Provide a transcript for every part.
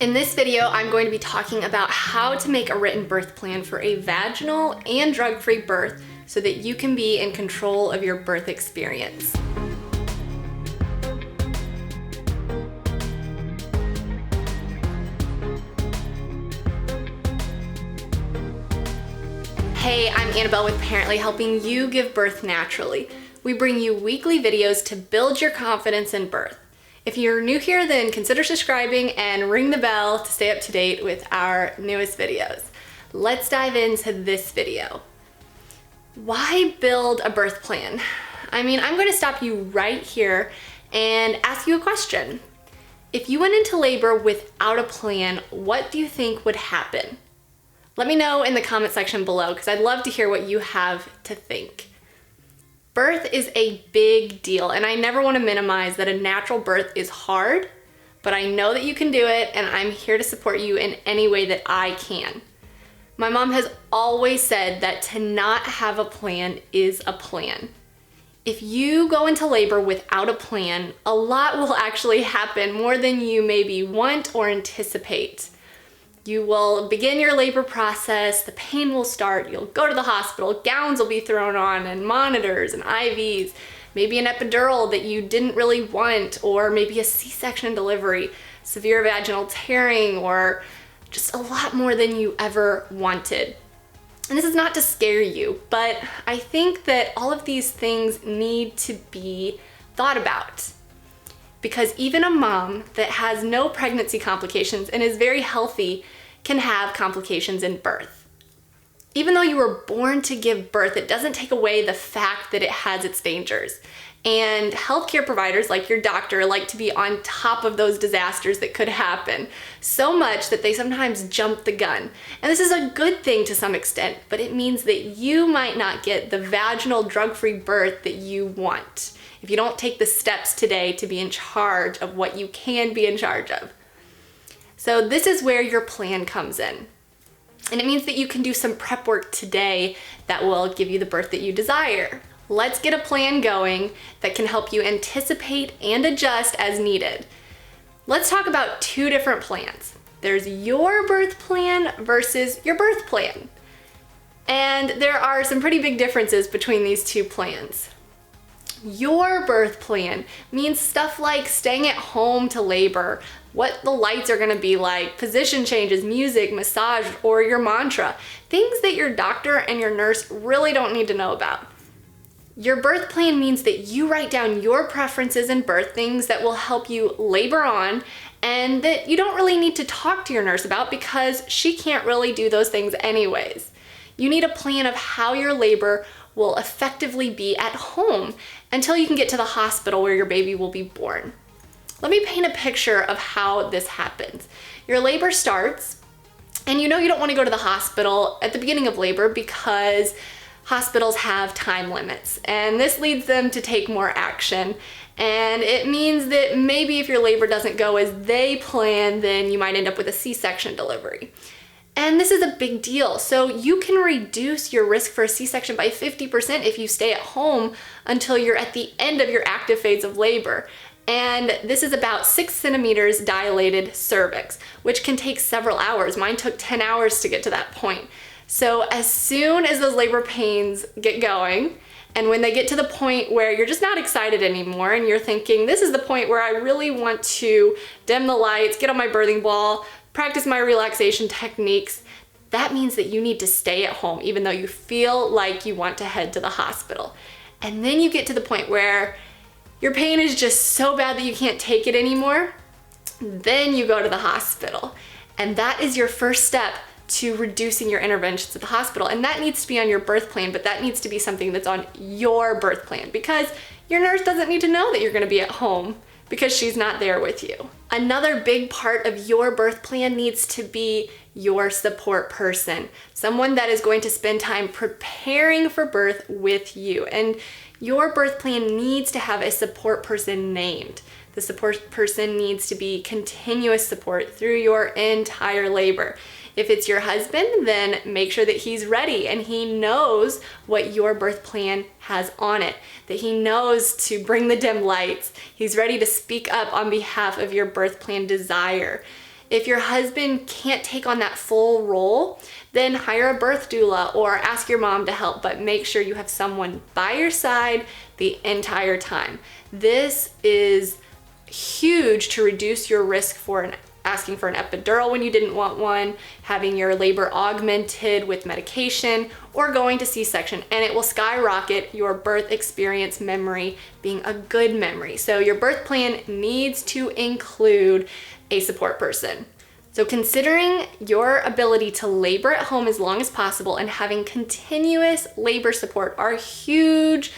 In this video, I'm going to be talking about how to make a written birth plan for a vaginal and drug-free birth so that you can be in control of your birth experience. Hey, I'm Annabelle with Parently, helping you give birth naturally. We bring you weekly videos to build your confidence in birth. If you're new here, then consider subscribing and ring the bell to stay up to date with our newest videos. Let's dive into this video. Why build a birth plan? I'm going to stop you right here and ask you a question. If you went into labor without a plan, what do you think would happen? Let me know in the comment section below because I'd love to hear what you have to think. Birth is a big deal, and I never want to minimize that a natural birth is hard, but I know that you can do it, and I'm here to support you in any way that I can. My mom has always said that to not have a plan is a plan. If you go into labor without a plan, a lot will actually happen, more than you maybe want or anticipate. You will begin your labor process, the pain will start, you'll go to the hospital, gowns will be thrown on and monitors and IVs, maybe an epidural that you didn't really want, or maybe a C-section delivery, severe vaginal tearing, or just a lot more than you ever wanted. And this is not to scare you, but I think that all of these things need to be thought about. Because even a mom that has no pregnancy complications and is very healthy can have complications in birth. Even though you were born to give birth, it doesn't take away the fact that it has its dangers. And healthcare providers like your doctor like to be on top of those disasters that could happen, so much that they sometimes jump the gun. And this is a good thing to some extent, but it means that you might not get the vaginal drug-free birth that you want if you don't take the steps today to be in charge of what you can be in charge of. So this is where your plan comes in. And it means that you can do some prep work today that will give you the birth that you desire. Let's get a plan going that can help you anticipate and adjust as needed. Let's talk about two different plans. There's your birth plan versus your birth plan. And there are some pretty big differences between these two plans. Your birth plan means stuff like staying at home to labor, what the lights are gonna be like, position changes, music, massage, or your mantra, things that your doctor and your nurse really don't need to know about. Your birth plan means that you write down your preferences in birth, things that will help you labor on, and that you don't really need to talk to your nurse about because she can't really do those things anyways. You need a plan of how your labor will effectively be at home until you can get to the hospital where your baby will be born. Let me paint a picture of how this happens. Your labor starts, and you know you don't want to go to the hospital at the beginning of labor because hospitals have time limits, and this leads them to take more action. And it means that maybe if your labor doesn't go as they plan, then you might end up with a C-section delivery. And this is a big deal. So you can reduce your risk for a C-section by 50% if you stay at home until you're at the end of your active phase of labor. And this is about 6 centimeters dilated cervix, which can take several hours. Mine took 10 hours to get to that point. So as soon as those labor pains get going, and when they get to the point where you're just not excited anymore and you're thinking, this is the point where I really want to dim the lights, get on my birthing ball, practice my relaxation techniques, that means that you need to stay at home even though you feel like you want to head to the hospital. And then you get to the point where your pain is just so bad that you can't take it anymore, then you go to the hospital. And that is your first step to reducing your interventions at the hospital. And that needs to be on your birth plan, but that needs to be something that's on your birth plan because your nurse doesn't need to know that you're gonna be at home because she's not there with you. Another big part of your birth plan needs to be your support person, someone that is going to spend time preparing for birth with you. And your birth plan needs to have a support person named. The support person needs to be continuous support through your entire labor. If it's your husband, then make sure that he's ready and he knows what your birth plan has on it, that he knows to bring the dim lights. He's ready to speak up on behalf of your birth plan desire. If your husband can't take on that full role, then hire a birth doula or ask your mom to help, but make sure you have someone by your side the entire time. This is huge to reduce your risk for asking for an epidural when you didn't want one, having your labor augmented with medication, or going to C-section, and it will skyrocket your birth experience memory being a good memory. So your birth plan needs to include a support person. So considering your ability to labor at home as long as possible and having continuous labor support are huge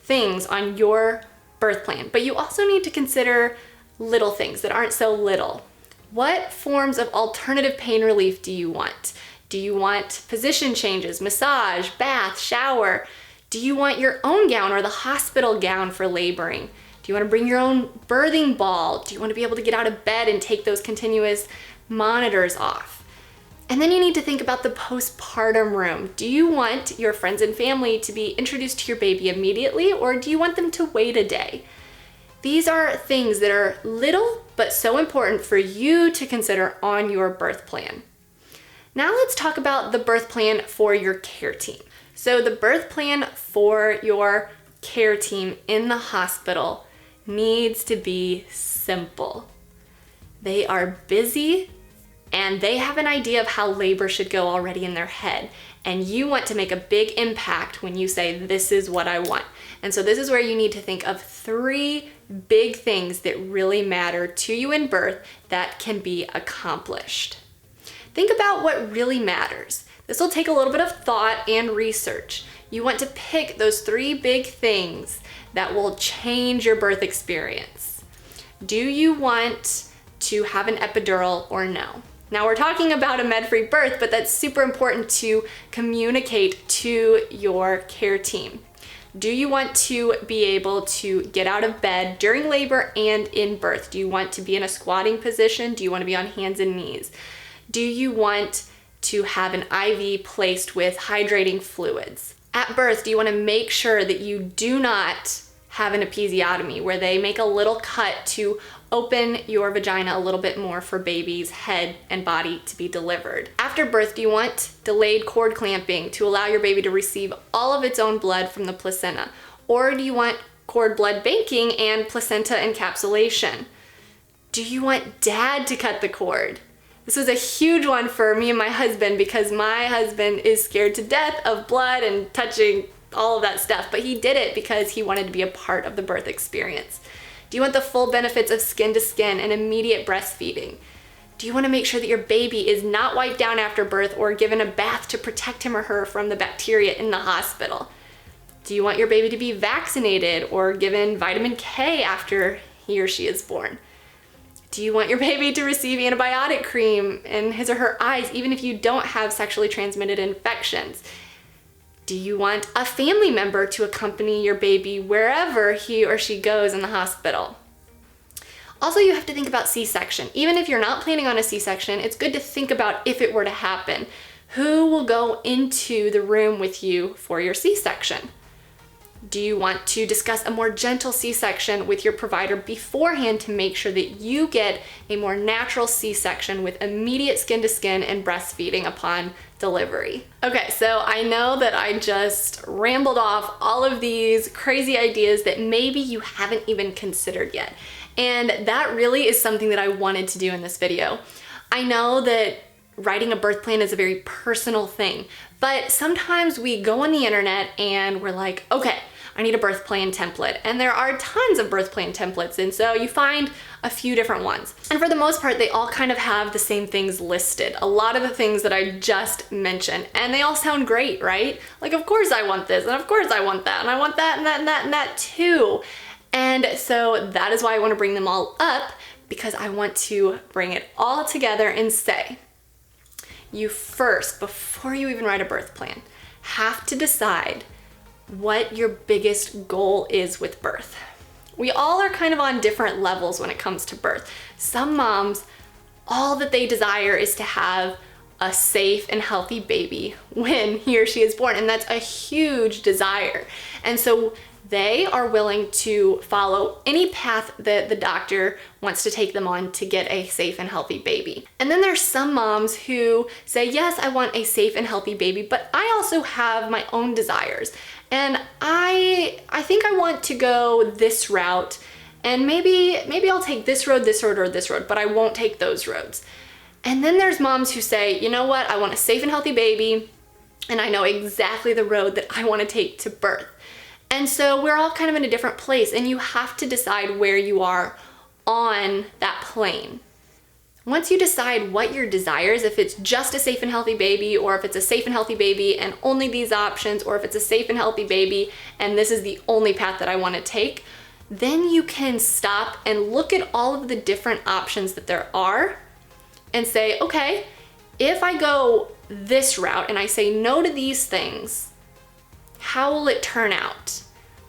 things on your birth plan. But you also need to consider little things that aren't so little. What forms of alternative pain relief do you want? Do you want position changes, massage, bath, shower? Do you want your own gown or the hospital gown for laboring? Do you want to bring your own birthing ball? Do you want to be able to get out of bed and take those continuous monitors off? And then you need to think about the postpartum room. Do you want your friends and family to be introduced to your baby immediately, or do you want them to wait a day? These are things that are little but so important for you to consider on your birth plan. Now let's talk about the birth plan for your care team. So the birth plan for your care team in the hospital needs to be simple. They are busy and they have an idea of how labor should go already in their head. And you want to make a big impact when you say, this is what I want. And so this is where you need to think of 3 big things that really matter to you in birth that can be accomplished. Think about what really matters. This will take a little bit of thought and research. You want to pick those 3 big things that will change your birth experience. Do you want to have an epidural or no? Now we're talking about a med-free birth, but that's super important to communicate to your care team. Do you want to be able to get out of bed during labor and in birth? Do you want to be in a squatting position? Do you want to be on hands and knees? Do you want to have an IV placed with hydrating fluids? At birth, do you want to make sure that you do not have an episiotomy where they make a little cut to open your vagina a little bit more for baby's head and body to be delivered? After birth, do you want delayed cord clamping to allow your baby to receive all of its own blood from the placenta? Or do you want cord blood banking and placenta encapsulation? Do you want dad to cut the cord? This was a huge one for me and my husband because my husband is scared to death of blood and touching all of that stuff, but he did it because he wanted to be a part of the birth experience. Do you want the full benefits of skin to skin and immediate breastfeeding? Do you want to make sure that your baby is not wiped down after birth or given a bath to protect him or her from the bacteria in the hospital? Do you want your baby to be vaccinated or given vitamin K after he or she is born? Do you want your baby to receive antibiotic cream in his or her eyes even if you don't have sexually transmitted infections? Do you want a family member to accompany your baby wherever he or she goes in the hospital? Also, you have to think about C-section. Even if you're not planning on a C-section, it's good to think about if it were to happen. Who will go into the room with you for your C-section? Do you want to discuss a more gentle C-section with your provider beforehand to make sure that you get a more natural C-section with immediate skin to skin and breastfeeding upon delivery? Okay, so I know that I just rambled off all of these crazy ideas that maybe you haven't even considered yet. And that really is something that I wanted to do in this video. I know that writing a birth plan is a very personal thing, but sometimes we go on the internet and we're like, okay, I need a birth plan template. And there are tons of birth plan templates, and so you find a few different ones. And for the most part, they all kind of have the same things listed. A lot of the things that I just mentioned, and they all sound great, right? Like, of course I want this, and of course I want that, and I want that, and that, and that, and that too. And so that is why I want to bring them all up, because I want to bring it all together and say, you first, before you even write a birth plan, have to decide what your biggest goal is with birth. We all are kind of on different levels when it comes to birth. Some moms, all that they desire is to have a safe and healthy baby when he or she is born, and that's a huge desire. And so They are willing to follow any path that the doctor wants to take them on to get a safe and healthy baby. And then there's some moms who say, yes, I want a safe and healthy baby, but I also have my own desires. And I think I want to go this route, and maybe I'll take this road, or this road, but I won't take those roads. And then there's moms who say, you know what, I want a safe and healthy baby, and I know exactly the road that I want to take to birth. And so we're all kind of in a different place, and you have to decide where you are on that plane. Once you decide what your desires, if it's just a safe and healthy baby, or if it's a safe and healthy baby and only these options, or if it's a safe and healthy baby and this is the only path that I want to take, then you can stop and look at all of the different options that there are and say, okay, if I go this route and I say no to these things, how will it turn out?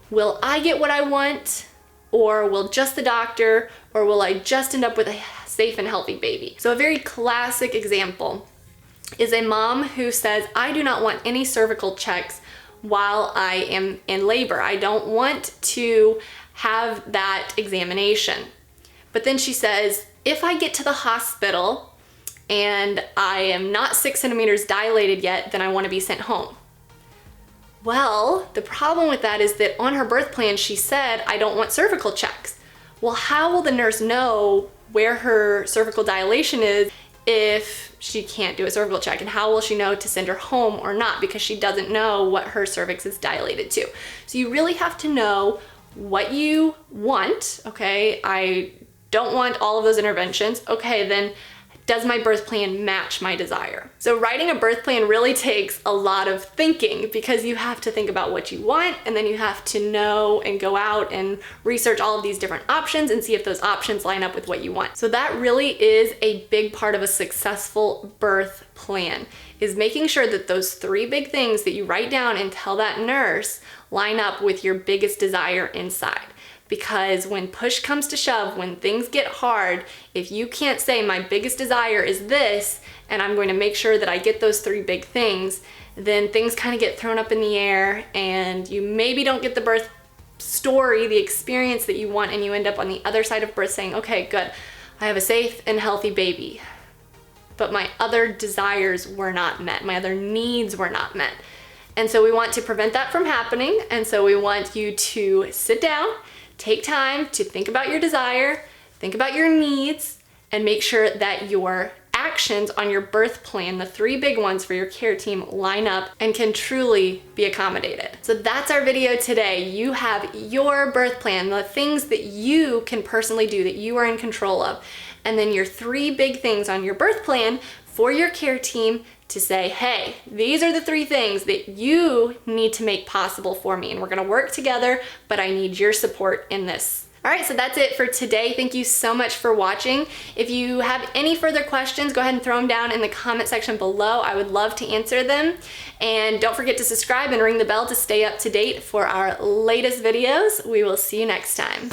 Will I get what I want, or will just the doctor, or will I just end up with a safe and healthy baby? So a very classic example is a mom who says, I do not want any cervical checks while I am in labor. I don't want to have that examination. But then she says, if I get to the hospital and I am not 6 centimeters dilated yet, then I want to be sent home. Well, the problem with that is that on her birth plan, she said, I don't want cervical checks. Well, how will the nurse know where her cervical dilation is if she can't do a cervical check? And how will she know to send her home or not? Because she doesn't know what her cervix is dilated to. So you really have to know what you want. Okay, I don't want all of those interventions. Okay, then does my birth plan match my desire? So writing a birth plan really takes a lot of thinking, because you have to think about what you want, and then you have to know and go out and research all of these different options and see if those options line up with what you want. So that really is a big part of a successful birth plan, is making sure that those 3 big things that you write down and tell that nurse line up with your biggest desire inside. Because when push comes to shove, when things get hard, if you can't say my biggest desire is this, and I'm going to make sure that I get those 3 big things, then things kind of get thrown up in the air, and you maybe don't get the birth story, the experience that you want, and you end up on the other side of birth saying, okay, good, I have a safe and healthy baby, but my other desires were not met, my other needs were not met. And so we want to prevent that from happening, and so we want you to sit down, take time to think about your desire, think about your needs, and make sure that your actions on your birth plan, the 3 big ones for your care team, line up and can truly be accommodated. So that's our video today. You have your birth plan, the things that you can personally do that you are in control of, and then your 3 big things on your birth plan for your care team to say, hey, these are the 3 things that you need to make possible for me, and we're gonna work together, but I need your support in this. All right, so that's it for today. Thank you so much for watching. If you have any further questions, go ahead and throw them down in the comment section below. I would love to answer them. And don't forget to subscribe and ring the bell to stay up to date for our latest videos. We will see you next time.